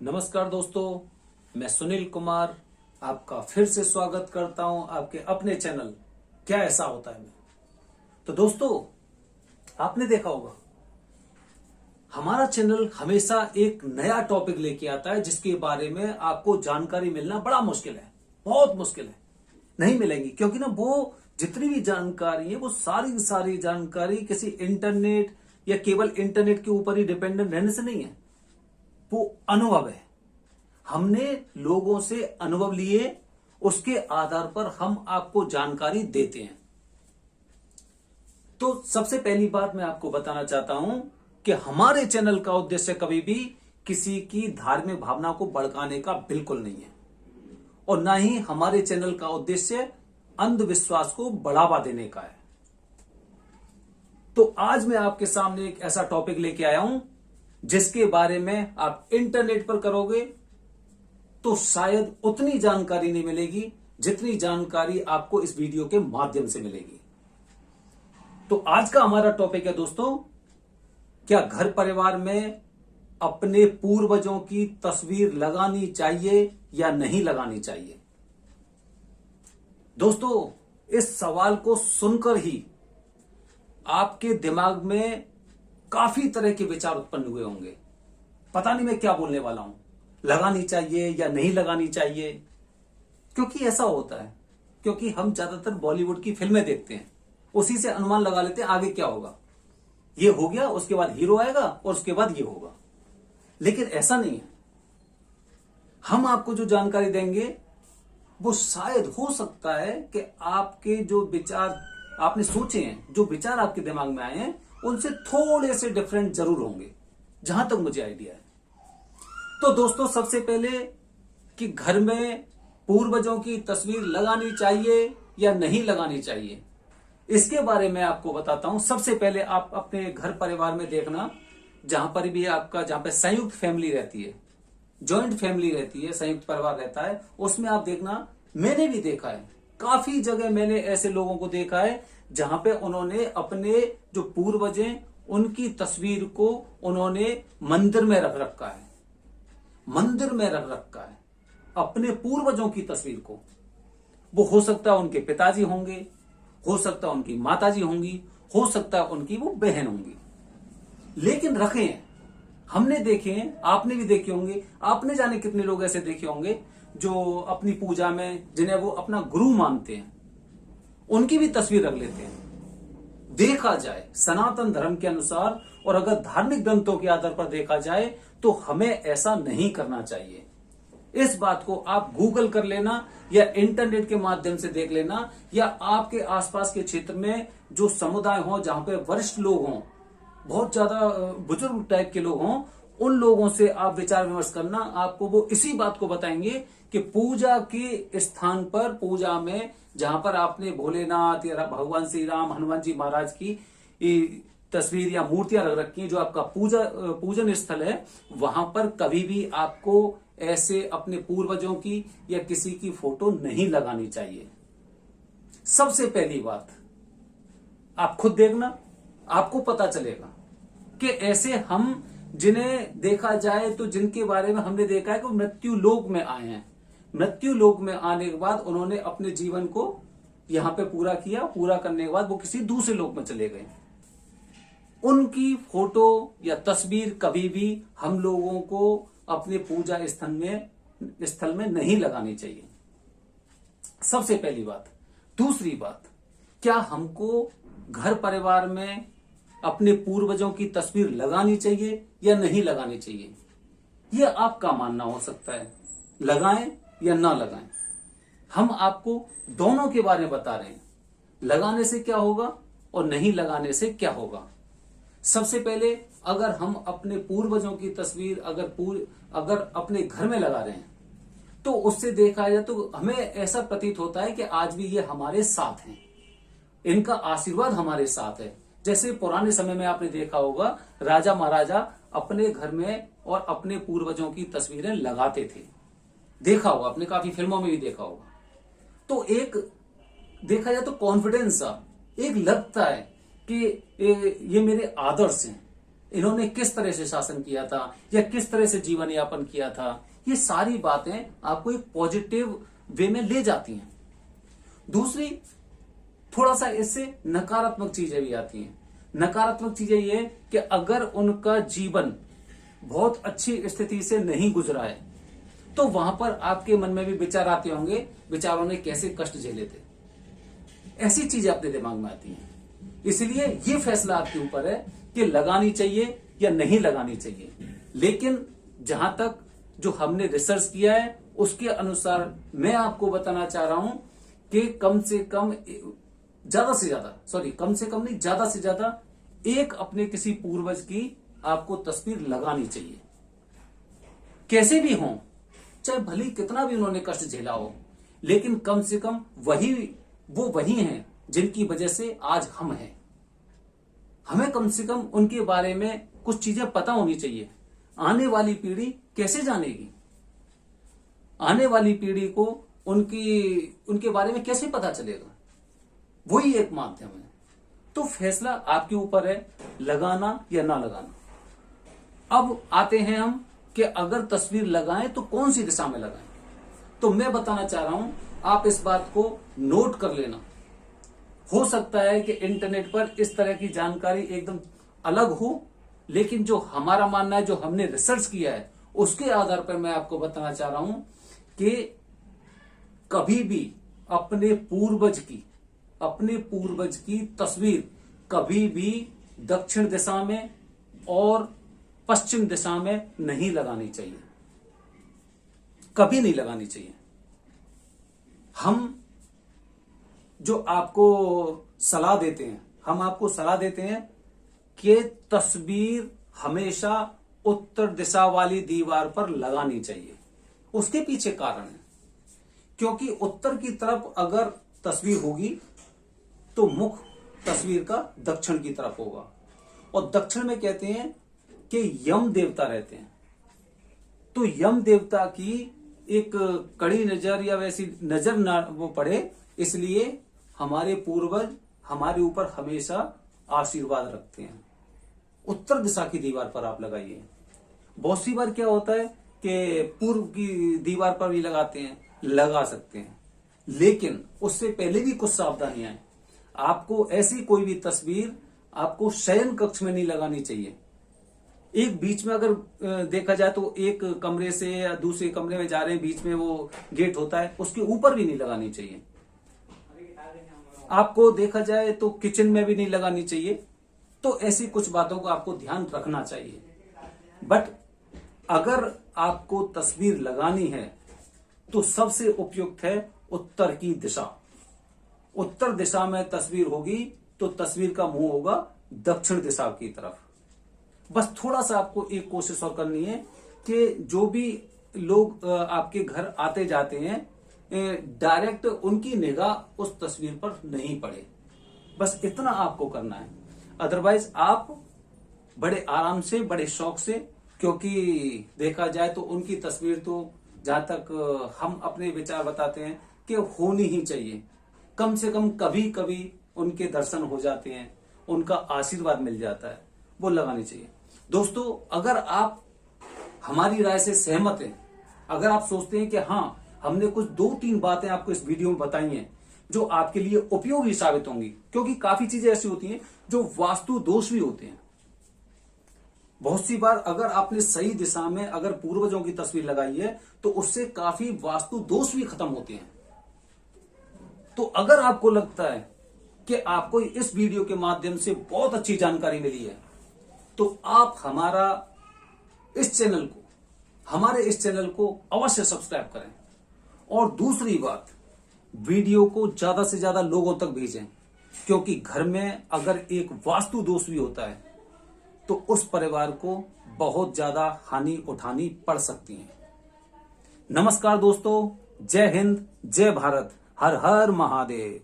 नमस्कार दोस्तों, मैं सुनील कुमार आपका फिर से स्वागत करता हूं आपके अपने चैनल क्या ऐसा होता है में। तो दोस्तों, आपने देखा होगा हमारा चैनल हमेशा एक नया टॉपिक लेके आता है जिसके बारे में आपको जानकारी मिलना बड़ा मुश्किल है, बहुत मुश्किल है। नहीं मिलेंगी क्योंकि ना वो जितनी भी जानकारी है वो सारी जानकारी किसी इंटरनेट या केवल इंटरनेट के ऊपर ही डिपेंडेंट रहने से नहीं है। वो अनुभव है। हमने लोगों से अनुभव लिए, उसके आधार पर हम आपको जानकारी देते हैं। तो सबसे पहली बात मैं आपको बताना चाहता हूं कि हमारे चैनल का उद्देश्य कभी भी किसी की धार्मिक भावना को भड़काने का बिल्कुल नहीं है, और ना ही हमारे चैनल का उद्देश्य अंधविश्वास को बढ़ावा देने का है। तो आज मैं आपके सामने एक ऐसा टॉपिक लेके आया हूं जिसके बारे में आप इंटरनेट पर करोगे तो शायद उतनी जानकारी नहीं मिलेगी जितनी जानकारी आपको इस वीडियो के माध्यम से मिलेगी। तो आज का हमारा टॉपिक है दोस्तों, क्या घर परिवार में अपने पूर्वजों की तस्वीर लगानी चाहिए या नहीं लगानी चाहिए। दोस्तों, इस सवाल को सुनकर ही आपके दिमाग में काफी तरह के विचार उत्पन्न हुए होंगे। पता नहीं मैं क्या बोलने वाला हूं, लगानी चाहिए या नहीं लगानी चाहिए। क्योंकि ऐसा होता है, क्योंकि हम ज्यादातर बॉलीवुड की फिल्में देखते हैं, उसी से अनुमान लगा लेते हैं आगे क्या होगा। ये हो गया, उसके बाद हीरो आएगा और उसके बाद ये होगा। लेकिन ऐसा नहीं है। हम आपको जो जानकारी देंगे वो शायद हो सकता है कि आपके जो विचार आपने सोचे हैं, जो विचार आपके दिमाग में आए हैं, उनसे थोड़े से डिफरेंट जरूर होंगे, जहां तक मुझे आइडिया है। तो दोस्तों, सबसे पहले कि घर में पूर्वजों की तस्वीर लगानी चाहिए या नहीं लगानी चाहिए, इसके बारे में आपको बताता हूं। सबसे पहले आप अपने घर परिवार में देखना, जहां पर भी आपका, जहां पर संयुक्त फैमिली रहती है, जॉइंट फैमिली रहती है, संयुक्त परिवार रहता है, उसमें आप देखना, मैंने भी देखा है काफी जगह, मैंने ऐसे लोगों को देखा है जहां पे उन्होंने अपने जो पूर्वज हैं उनकी तस्वीर को उन्होंने मंदिर में रख रखा है, मंदिर में रख रखा है अपने पूर्वजों की तस्वीर को। वो हो सकता है उनके पिताजी होंगे, हो सकता है उनकी माताजी होंगी, हो सकता है उनकी वो बहन होंगी, लेकिन रखे हैं। हमने देखे हैं, आपने भी देखे होंगे, आपने जाने कितने लोग ऐसे देखे होंगे जो अपनी पूजा में, जिन्हें वो अपना गुरु मानते हैं, उनकी भी तस्वीर रख लेते हैं। देखा जाए सनातन धर्म के अनुसार और अगर धार्मिक ग्रंथों के आधार पर देखा जाए तो हमें ऐसा नहीं करना चाहिए। इस बात को आप गूगल कर लेना या इंटरनेट के माध्यम से देख लेना, या आपके आसपास के क्षेत्र में जो समुदाय हो, जहां पे वरिष्ठ लोग हों, बहुत ज्यादा बुजुर्ग टाइप के लोग हों, उन लोगों से आप विचार विमर्श करना। आपको वो इसी बात को बताएंगे कि पूजा के स्थान पर, पूजा में जहां पर आपने भोलेनाथ या भगवान श्री राम, हनुमान जी महाराज की तस्वीर या मूर्तियां रख रखी हैं, जो आपका पूजन स्थल है, वहां पर कभी भी आपको ऐसे अपने पूर्वजों की या किसी की फोटो नहीं लगानी चाहिए। सबसे पहली बात, आप खुद देखना, आपको पता चलेगा कि ऐसे हम, जिन्हें देखा जाए तो जिनके बारे में हमने देखा है कि मृत्यु लोक में आए हैं, मृत्यु लोक में आने के बाद उन्होंने अपने जीवन को यहां पे पूरा किया, पूरा करने के बाद वो किसी दूसरे लोक में चले गए। उनकी फोटो या तस्वीर कभी भी हम लोगों को अपने पूजा स्थल में नहीं लगानी चाहिए। सबसे पहली बात। दूसरी बात, क्या हमको घर परिवार में अपने पूर्वजों की तस्वीर लगानी चाहिए या नहीं लगानी चाहिए, यह आपका मानना हो सकता है। लगाएं या ना लगाएं, हम आपको दोनों के बारे में बता रहे हैं, लगाने से क्या होगा और नहीं लगाने से क्या होगा। सबसे पहले, अगर हम अपने पूर्वजों की तस्वीर अगर अपने घर में लगा रहे हैं तो उससे देखा जाए तो हमें ऐसा प्रतीत होता है कि आज भी ये हमारे साथ हैं, इनका आशीर्वाद हमारे साथ है। जैसे पुराने समय में आपने देखा होगा, राजा महाराजा अपने घर में और अपने पूर्वजों की तस्वीरें लगाते थे, देखा होगा आपने, काफी फिल्मों में भी देखा होगा। तो एक देखा जाए तो कॉन्फिडेंस सा एक लगता है कि ये मेरे आदर्श हैं, इन्होंने किस तरह से शासन किया था या किस तरह से जीवन यापन किया था, ये सारी बातें आपको एक पॉजिटिव वे में ले जाती हैं। दूसरी, थोड़ा सा इससे नकारात्मक चीजें भी आती हैं। नकारात्मक चीजें ये कि अगर उनका जीवन बहुत अच्छी स्थिति से नहीं गुजरा है तो वहां पर आपके मन में भी विचार आते होंगे, विचारों ने कैसे कष्ट झेले थे, ऐसी चीजें अपने दिमाग में आती हैं। इसलिए ये फैसला आपके ऊपर है कि लगानी चाहिए या नहीं लगानी चाहिए। लेकिन जहां तक जो हमने रिसर्च किया है उसके अनुसार मैं आपको बताना चाह रहा हूं कि कम से कम ज्यादा से ज्यादा एक अपने किसी पूर्वज की आपको तस्वीर लगानी चाहिए। कैसे भी हो, चाहे भले कितना भी उन्होंने कष्ट झेला हो, लेकिन कम से कम वो वही हैं जिनकी वजह से आज हम हैं। हमें कम से कम उनके बारे में कुछ चीजें पता होनी चाहिए। आने वाली पीढ़ी कैसे जानेगी? आने वाली पीढ़ी को उनके बारे में कैसे पता चलेगा? वही एक माध्यम है। तो फैसला आपके ऊपर है, लगाना या ना लगाना। अब आते हैं हम कि अगर तस्वीर लगाएं तो कौन सी दिशा में लगाएं। तो मैं बताना चाह रहा हूं, आप इस बात को नोट कर लेना। हो सकता है कि इंटरनेट पर इस तरह की जानकारी एकदम अलग हो, लेकिन जो हमारा मानना है, जो हमने रिसर्च किया है, उसके आधार पर मैं आपको बताना चाह रहा हूं कि कभी भी अपने पूर्वज की तस्वीर कभी भी दक्षिण दिशा में और पश्चिम दिशा में नहीं लगानी चाहिए, कभी नहीं लगानी चाहिए। हम जो आपको सलाह देते हैं कि तस्वीर हमेशा उत्तर दिशा वाली दीवार पर लगानी चाहिए। उसके पीछे कारण है, क्योंकि उत्तर की तरफ अगर तस्वीर होगी तो मुख तस्वीर का दक्षिण की तरफ होगा, और दक्षिण में कहते हैं कि यम देवता रहते हैं। तो यम देवता की एक कड़ी नजर या वैसी नजर ना वो पड़े, इसलिए हमारे पूर्वज हमारे ऊपर हमेशा आशीर्वाद रखते हैं। उत्तर दिशा की दीवार पर आप लगाइए। बहुत सी बार क्या होता है कि पूर्व की दीवार पर भी लगाते हैं, लगा सकते हैं, लेकिन उससे पहले भी कुछ सावधानियां हैं। आपको ऐसी कोई भी तस्वीर आपको शयन कक्ष में नहीं लगानी चाहिए। एक बीच में अगर देखा जाए तो एक कमरे से या दूसरे कमरे में जा रहे हैं, बीच में वो गेट होता है, उसके ऊपर भी नहीं लगानी चाहिए। आपको देखा जाए तो किचन में भी नहीं लगानी चाहिए। तो ऐसी कुछ बातों को आपको ध्यान रखना चाहिए। बट अगर आपको तस्वीर लगानी है तो सबसे उपयुक्त है उत्तर की दिशा। उत्तर दिशा में तस्वीर होगी तो तस्वीर का मुंह होगा दक्षिण दिशा की तरफ। बस थोड़ा सा आपको एक कोशिश और करनी है कि जो भी लोग आपके घर आते जाते हैं, डायरेक्ट उनकी निगाह उस तस्वीर पर नहीं पड़े। बस इतना आपको करना है। अदरवाइज आप बड़े आराम से, बड़े शौक से, क्योंकि देखा जाए तो उनकी तस्वीर तो जहां तक हम अपने विचार बताते हैं कि होनी ही चाहिए। कम से कम कभी कभी उनके दर्शन हो जाते हैं, उनका आशीर्वाद मिल जाता है, वो लगानी चाहिए। दोस्तों, अगर आप हमारी राय से सहमत हैं, अगर आप सोचते हैं कि हाँ, हमने कुछ 2-3 बातें आपको इस वीडियो में बताई हैं जो आपके लिए उपयोगी साबित होंगी, क्योंकि काफी चीजें ऐसी होती हैं जो वास्तु दोष भी होते हैं। बहुत सी बार अगर आपने सही दिशा में अगर पूर्वजों की तस्वीर लगाई है तो उससे काफी वास्तु दोष भी खत्म होते हैं। तो अगर आपको लगता है कि आपको इस वीडियो के माध्यम से बहुत अच्छी जानकारी मिली है, तो आप हमारे इस चैनल को अवश्य सब्सक्राइब करें। और दूसरी बात, वीडियो को ज्यादा से ज्यादा लोगों तक भेजें, क्योंकि घर में अगर एक वास्तु दोष भी होता है तो उस परिवार को बहुत ज्यादा हानि उठानी पड़ सकती है। नमस्कार दोस्तों, जय हिंद, जय भारत, हर हर महादेव।